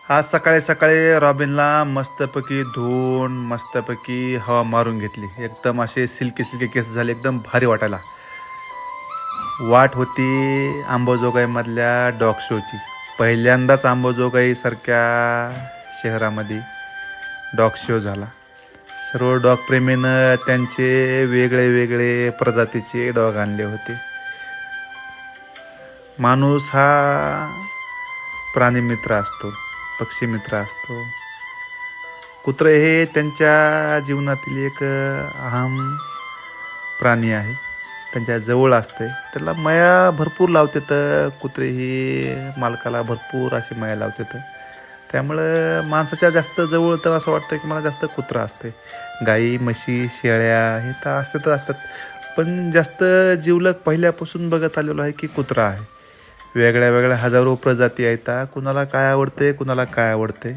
आज सकाळी सकाळी रॉबिनला मस्तपैकी धुवून मस्तपैकी हवा मारून घेतली. एकदम असे सिल्की सिल्की केस झाले, एकदम भारी वाटायला. वाट होती अंबाजोगाईमधल्या डॉग शोची. पहिल्यांदाच अंबाजोगाई सारख्या शहरामध्ये डॉग शो झाला. सर्व डॉग प्रेमीनं त्यांचे वेगळे वेगळे प्रजातीचे डॉग आणले होते. माणूस हा प्राणीमित्र असतो, पक्षी मित्र असतो. कुत्रे हे त्यांच्या जीवनातील एक अहम प्राणी आहे. त्यांच्या जवळ असते, त्याला माया भरपूर लावते. तर कुत्रे ही मालकाला भरपूर अशी माया लावते. त्यामुळं माणसाच्या जास्त जवळ तर असं वाटतं की मला जास्त कुत्रा असते. गाई म्हशी शेळ्या हे तर असतात, पण जास्त जीवलग पहिल्यापासून बघत आलेलो आहे की कुत्रा आहे. वेगळ्या वेगळ्या हजारो प्रजाती आहेत. कुणाला काय आवडते, कुणाला काय आवडते.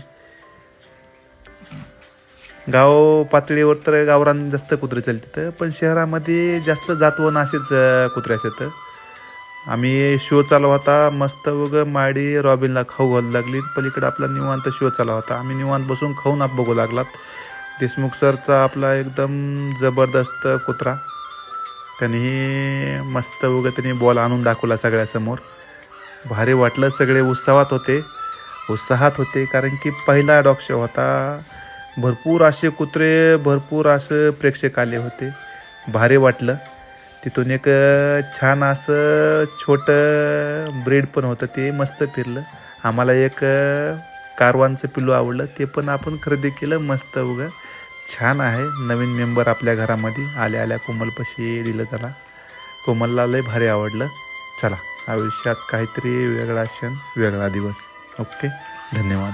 गाव पातळीवर तर गावरान जास्त कुत्रे चालतात, पण शहरामध्ये जास्त जातवन असेच कुत्रे असतात. आम्ही शो चालू होता मस्त बघ माडी रॉबिनला खाऊ घालू लागली. पलीकडे आपला निवांत शो चालू होता. आम्ही निवांत बसून खाऊन बघू लागलात. देशमुख सरचा आपला एकदम जबरदस्त कुत्रा, त्यांनी मस्त बघ त्यांनी बॉल आणून दाखवला सगळ्यासमोर. भारी वाटलं. सगळे उत्साहात होते कारण की पहिला डॉग शो होता. भरपूर असे कुत्रे, भरपूर असं प्रेक्षक आले होते. भारी वाटलं. तिथून एक छान असं छोटं ब्रीड पण होतं, ते मस्त फिरलं. आम्हाला एक कारवानचं पिल्लू आवडलं, ते पण आपण खरेदी केलं. मस्त उगं छान आहे. नवीन मेंबर आपल्या घरामध्ये आल्या कोमलपाशी दिलं त्याला. कोमलला लय भारी आवडलं. चला, आयुष्यात काहीतरी वेगळा क्षण, वेगळा दिवस. ओके, धन्यवाद.